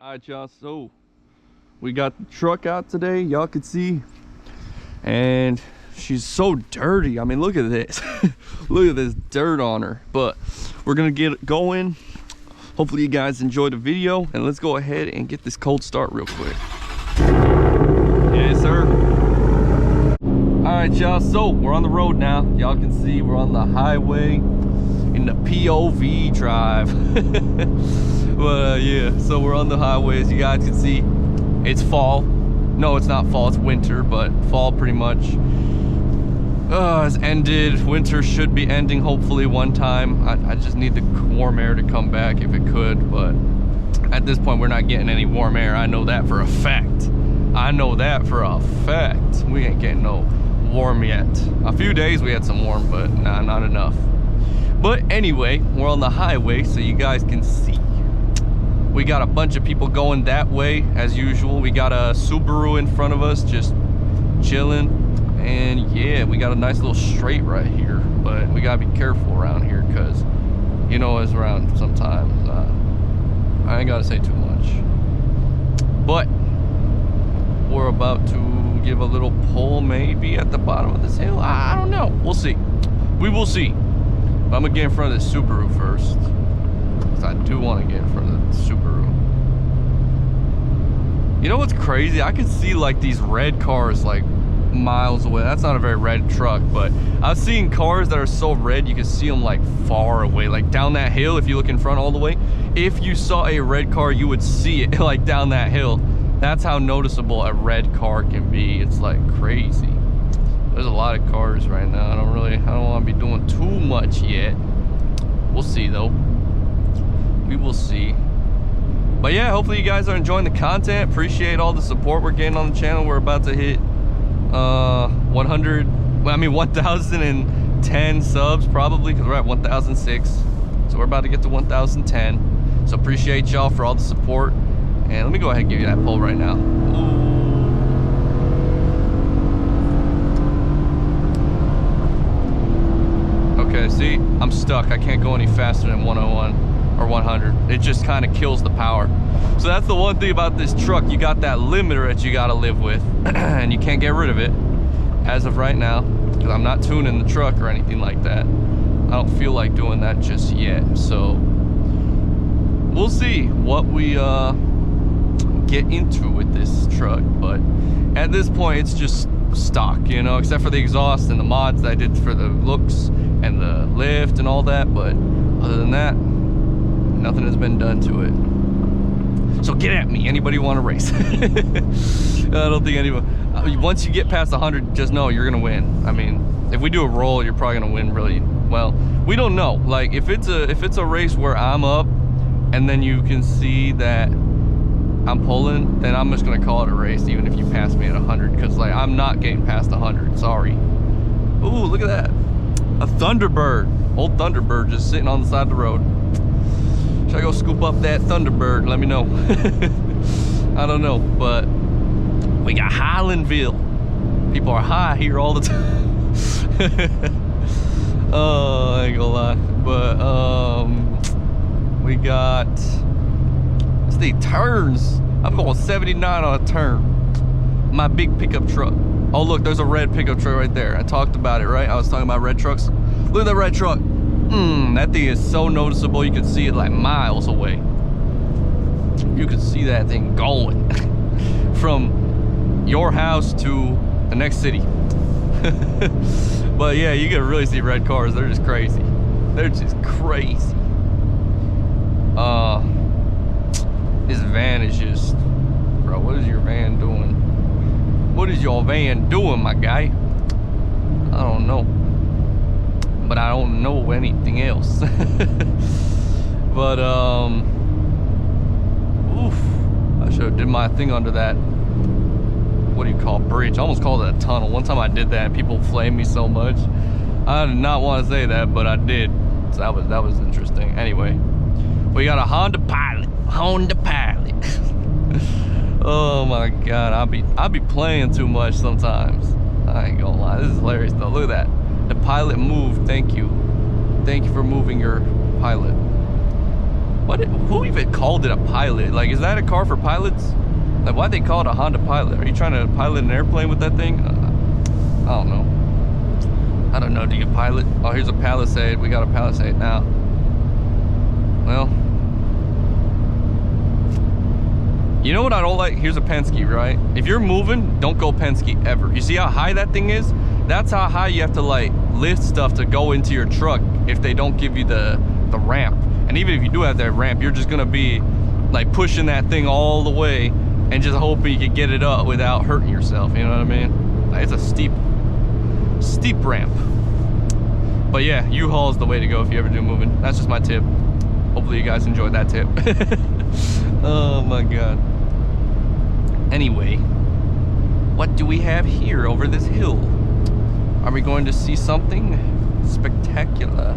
All right, y'all, so we got the truck out today, y'all could see, and she's so dirty. I mean, look at this. Look at this dirt on her. But we're gonna get it going. Hopefully you guys enjoyed the video, and let's go ahead and get this cold start real quick. Yes, sir. All right, y'all, so we're on the road now. Y'all can see we're on the highway in the POV drive. But yeah, so we're on the highway. As you guys can see, it's fall. No, it's not fall, it's winter, but fall pretty much has ended. Winter should be ending hopefully one time. I just need the warm air to come back if it could, but at this point we're not getting any warm air. I know that for a fact. I know that for a fact. We ain't getting no warm yet. A few days we had some warm, but nah, not enough. But anyway, we're on the highway so you guys can see. We got a bunch of people going that way as usual. We got a Subaru in front of us just chilling. And yeah, we got a nice little straight right here. But we gotta be careful around here because you know it's around sometimes. I ain't gotta say too much. But we're about to give a little pull maybe at the bottom of this hill. I don't know. We'll see. We will see. But I'm gonna get in front of this Subaru first. I do want to get in front of the Subaru. You know what's crazy? I could see like these red cars like miles away. That's not a very red truck, but I've seen cars that are so red you can see them like far away, like down that hill. If you look in front all the way, if you saw a red car you would see it like down that hill. That's how noticeable a red car can be. It's like crazy. There's a lot of cars right now. I don't want to be doing too much yet. We'll see though. We will see. But yeah, hopefully you guys are enjoying the content. Appreciate all the support we're getting on the channel. We're about to hit 1010 subs probably, because we're at 1006. So we're about to get to 1010. So appreciate y'all for all the support. And let me go ahead and give you that poll right now. Ooh. Okay, see, I'm stuck. I can't go any faster than 101. Or 100. It just kind of kills the power. So that's the one thing about this truck. You got that limiter that you got to live with and you can't get rid of it as of right now, because I'm not tuning the truck or anything like that. I don't feel like doing that just yet. So we'll see what we get into with this truck. But at this point it's just stock, you know, except for the exhaust and the mods that I did for the looks and the lift and all that. But other than that, nothing has been done to it. So get at me, anybody want to race? I don't think anybody. Once you get past 100, just know you're gonna win. I mean, if we do a roll, you're probably gonna win really well. We don't know. Like if it's a race where I'm up and then you can see that I'm pulling, then I'm just gonna call it a race even if you pass me at 100, because like I'm not getting past 100. Sorry. Ooh, look at that. A Thunderbird. Old Thunderbird just sitting on the side of the road. Should I go scoop up that Thunderbird? Let me know. I don't know, but we got Highlandville. People are high here all the time. Oh, I ain't gonna lie. But we got, let's see, turns. I'm going 79 on a turn. My big pickup truck. Oh look, there's a red pickup truck right there. I talked about it, right? I was talking about red trucks. Look at that red truck. That thing is so noticeable. You can see it like miles away. You can see that thing going from your house to the next city. But yeah, you can really see red cars. They're just crazy. They're just crazy. This van is just, bro, what is your van doing? What is your van doing, my guy? I don't know. But I don't know anything else. But oof, I should have did my thing under that, what do you call, bridge? I almost called it a tunnel. One time I did that and people flamed me so much. I did not want to say that, but I did. So that was interesting. Anyway, we got a Honda Pilot. Oh my god, I'll be playing too much sometimes. I ain't gonna lie, this is hilarious though. Look at that. The Pilot moved. Thank you for moving your Pilot. Who even called it a Pilot? Like, is that a car for pilots? Like, why'd they call it a Honda Pilot? Are you trying to pilot an airplane with that thing? I don't know. I don't know. Do you pilot? Oh, here's a Palisade. We got a Palisade now. Well, you know what I don't like? Here's a Penske, right? If you're moving, don't go Penske ever. You see how high that thing is? That's how high you have to like lift stuff to go into your truck if they don't give you the ramp. And even if you do have that ramp, you're just gonna be like pushing that thing all the way and just hoping you can get it up without hurting yourself. You know what I mean? Like, it's a steep ramp. But yeah, U-Haul is the way to go if you ever do moving. That's just my tip. Hopefully you guys enjoyed that tip. Oh my God. Anyway, what do we have here over this hill? Are we going to see something spectacular?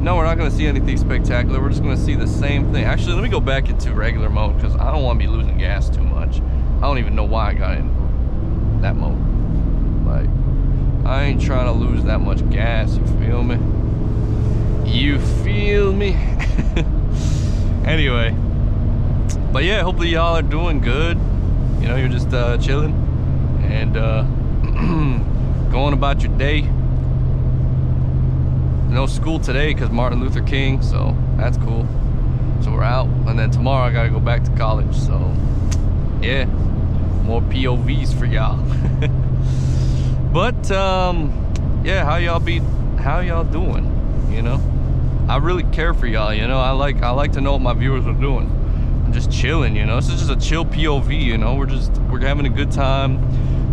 No, we're not going to see anything spectacular. We're just going to see the same thing. Actually, let me go back into regular mode because I don't want to be losing gas too much. I don't even know why I got in that mode. Like, I ain't trying to lose that much gas, you feel me? You feel me? Anyway, but yeah, hopefully y'all are doing good. You know, you're just chilling and going about your day. No school today because Martin Luther King, so that's cool. So we're out, and then tomorrow I gotta go back to college. So yeah, more POVs for y'all. But yeah, how y'all doing? You know, I really care for y'all. You know, I like to know what my viewers are doing. I'm just chilling. You know, this is just a chill POV. You know, we're having a good time.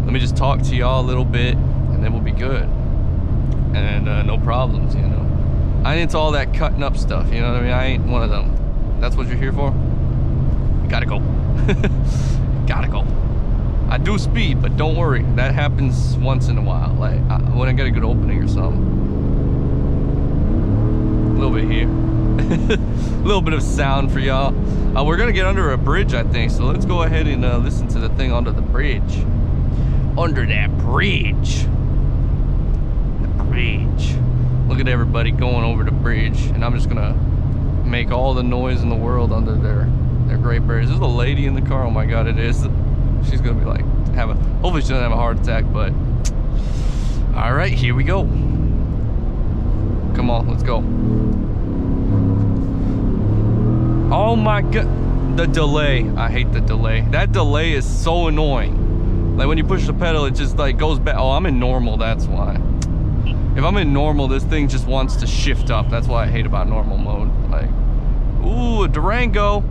Let me just talk to y'all a little bit, and then we'll be good. And no problems, you know. I ain't into all that cutting up stuff, you know what I mean? I ain't one of them. That's what you're here for? You gotta go. Gotta go. I do speed, but don't worry. That happens once in a while. Like, when I get a good opening or something. A little bit here. A little bit of sound for y'all. We're gonna get under a bridge, I think. So let's go ahead and listen to the thing under the bridge. Under that bridge. Bridge. Look at everybody going over the bridge, and I'm just gonna make all the noise in the world under their great bridge. Is this a lady in the car? Oh my God, it is. She's gonna be like hopefully she doesn't have a heart attack, but all right, here we go. Come on, let's go. Oh my God, the delay. I hate the delay. That delay is so annoying. Like when you push the pedal, it just like goes back. Oh, I'm in normal, that's why. If I'm in normal, this thing just wants to shift up. That's what I hate about normal mode. Like, ooh, a Durango.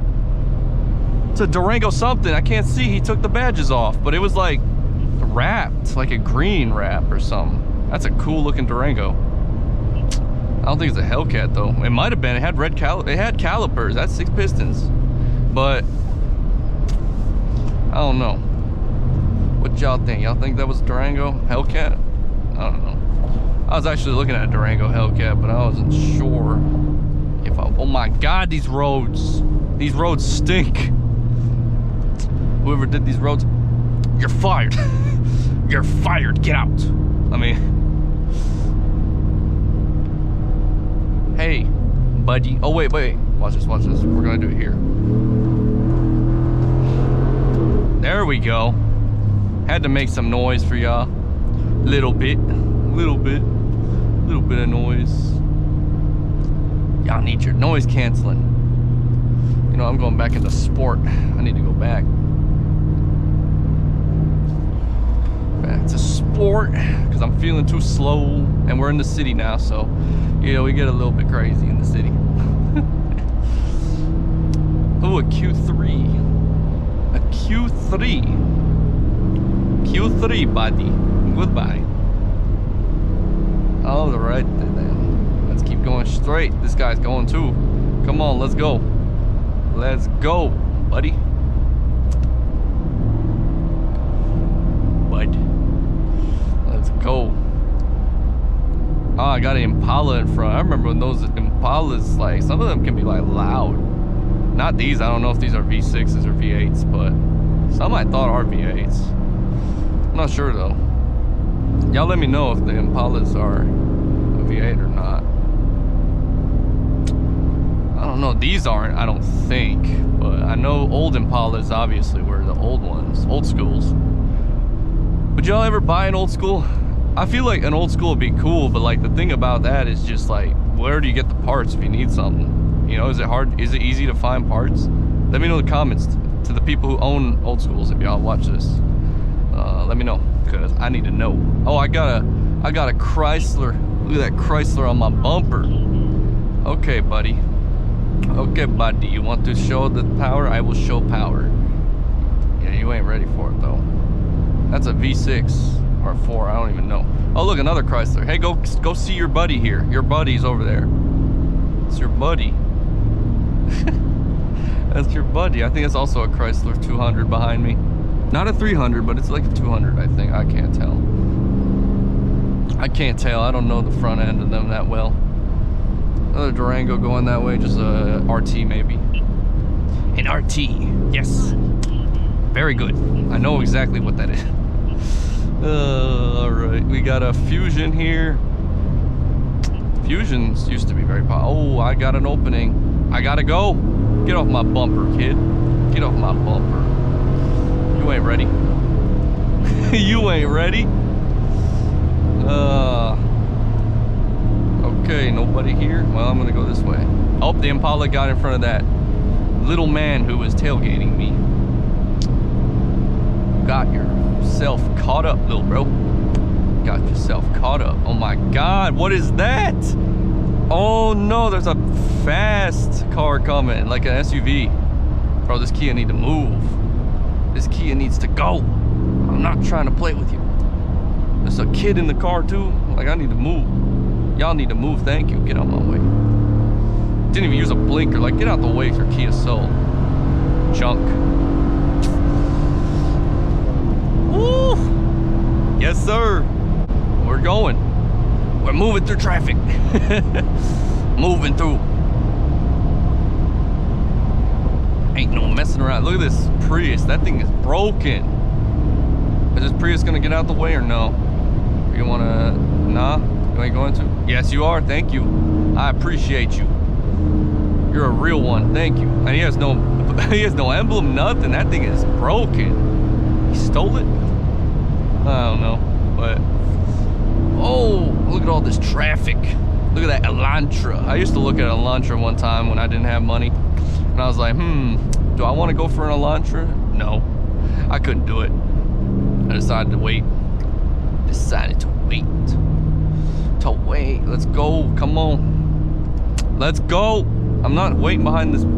It's a Durango something. I can't see. He took the badges off, but it was like wrapped, like a green wrap or something. That's a cool looking Durango. I don't think it's a Hellcat though. It might have been. It had it had calipers. That's 6 pistons. But I don't know. What y'all think? Y'all think that was a Durango Hellcat? I don't know. I was actually looking at a Durango Hellcat, but I wasn't sure if oh my God, these roads stink. Whoever did these roads, you're fired. You're fired, get out. I mean, hey, buddy. Oh, wait, watch this. We're gonna do it here. There we go. Had to make some noise for y'all. Little bit of noise. Y'all need your noise canceling. You know, I'm going back into sport. I need to go back to sport because I'm feeling too slow, and we're in the city now, so you know, we get a little bit crazy in the city. Oh, a Q3, buddy. Goodbye. All right then, let's keep going straight. This guy's going too. Come on, let's go. Let's go, buddy. Let's go. Oh, I got an Impala in front. I remember when those Impalas, like, some of them can be like loud. Not these. I don't know if these are V6s or V8s, but some I thought are V8s. I'm not sure though. Y'all let me know if the Impalas are a V8 or not. I don't know. These aren't, I don't think. But I know old Impalas obviously were the old ones, old schools. Would y'all ever buy an old school? I feel like an old school would be cool, but like the thing about that is just like, where do you get the parts if you need something? You know, is it hard? Is it easy to find parts? Let me know in the comments to the people who own old schools if y'all watch this. Let me know, because I need to know. Oh, I got a Chrysler. Look at that Chrysler on my bumper. Okay, buddy. Okay, buddy. You want to show the power? I will show power. Yeah, you ain't ready for it though. That's a V6 or 4. I don't even know. Oh, look, another Chrysler. Hey, go see your buddy here. Your buddy's over there. It's your buddy. That's your buddy. I think it's also a Chrysler 200 behind me. Not a 300, but it's like a 200, I think. I can't tell. I can't tell. I don't know the front end of them that well. Another Durango going that way. Just a RT maybe. An RT. Yes. Very good. I know exactly what that is. All right. We got a Fusion here. Fusions used to be very popular. Oh, I got an opening. I gotta go. Get off my bumper, kid. Get off my bumper. You ain't ready. You ain't ready. Okay, nobody here. Well, I'm gonna go this way. Oh, the Impala got in front of that little man who was tailgating me. Got yourself caught up, little bro. Got yourself caught up. Oh my God, what is that? Oh no, there's a fast car coming, like an SUV. Bro, this Kia need to move. This Kia needs to go. I'm not trying to play with you. There's a kid in the car too. Like, I need to move. Y'all need to move, thank you. Get out my way. Didn't even use a blinker. Like, get out the way for Kia Soul. Junk. Woo! Yes, sir. We're going. We're moving through traffic. Moving through. Ain't no messing around. Look at this Prius. That thing is broken. Is this Prius gonna get out the way or no? You wanna? Nah? You ain't going to? Yes, you are. Thank you. I appreciate you. You're a real one. Thank you. And he has no emblem, nothing. That thing is broken. He stole it? I don't know. But oh, look at all this traffic. Look at that Elantra. I used to look at an Elantra one time when I didn't have money. And I was like, do I want to go for an Elantra? No, I couldn't do it. I decided to wait. Decided to wait. Let's go. Come on. Let's go. I'm not waiting behind this. I'm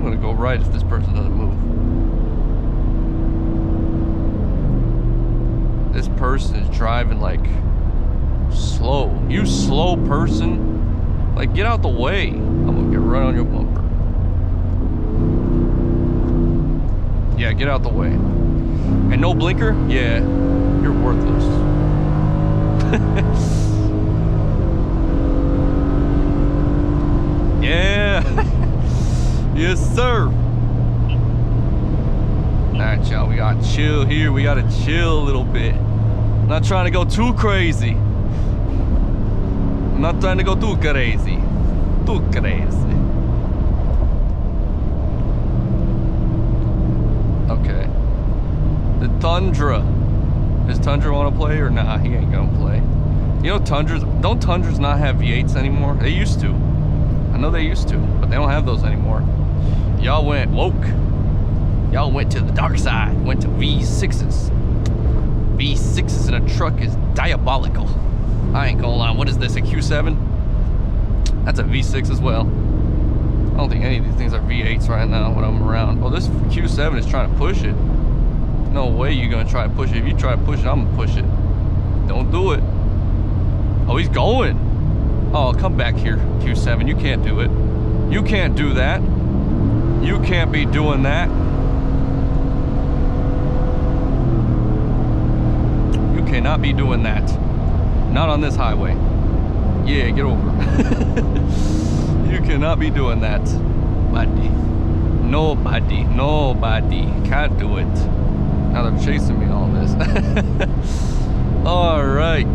going to go right if this person doesn't move. This person is driving like slow. You slow person. Like, get out the way. I'm going to get right on your bumper. Yeah, get out the way. And no blinker? Yeah, you're worthless. Yeah. Yes, sir. Alright, y'all, we gotta chill here. We gotta chill a little bit. Not trying to go too crazy. I'm not trying to go too crazy. Too crazy. Okay. The Tundra. Does Tundra want to play or nah? He ain't gonna play. You know, don't Tundras not have V8s anymore? They used to. I know they used to, but they don't have those anymore. Y'all went woke. Y'all went to the dark side. Went to V6s. V6s in a truck is diabolical. I ain't gonna lie. What is this, a Q7? That's a V6 as well. I don't think any of these things are V8s right now when I'm around. Oh, this Q7 is trying to push it. No way you're gonna try to push it. If you try to push it, I'm gonna push it. Don't do it. Oh, he's going. Oh, come back here, Q7. You can't do it. You can't do that. You can't be doing that. You cannot be doing that. Not on this highway. Yeah, get over. You cannot be doing that. Buddy. Nobody can't do it. Now they're chasing me on this. All right.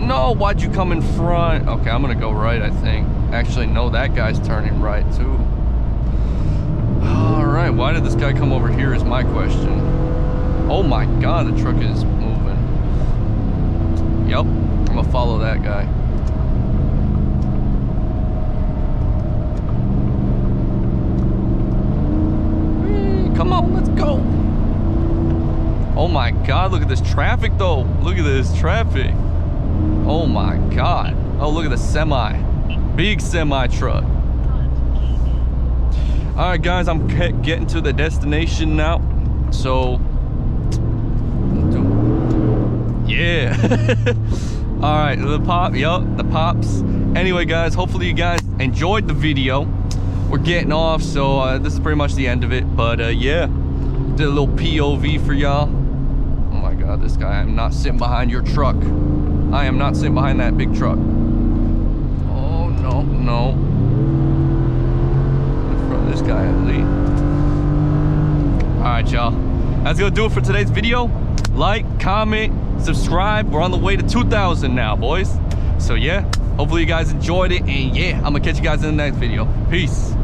No, why'd you come in front? Okay, I'm gonna go right, I think. Actually, no, that guy's turning right too. All right, why did this guy come over here is my question. Oh my God, the truck is moving. Yep, I'm gonna follow that guy. Come on, let's go. Oh my God, look at this traffic though. Look at this traffic. Oh my God. Oh, look at the semi. Big semi truck. All right, guys, I'm getting to the destination now. So, yeah. All right, the pops. Anyway, guys, hopefully you guys enjoyed the video. We're getting off, so this is pretty much the end of it. But yeah, did a little POV for y'all. Oh my God, this guy, I'm not sitting behind your truck. I am not sitting behind that big truck. Oh, no, no. In front of this guy at least. All right, y'all. That's gonna do it for today's video. Like, comment, subscribe. We're on the way to 2,000 now, boys. So yeah, hopefully you guys enjoyed it. And yeah, I'm gonna catch you guys in the next video. Peace.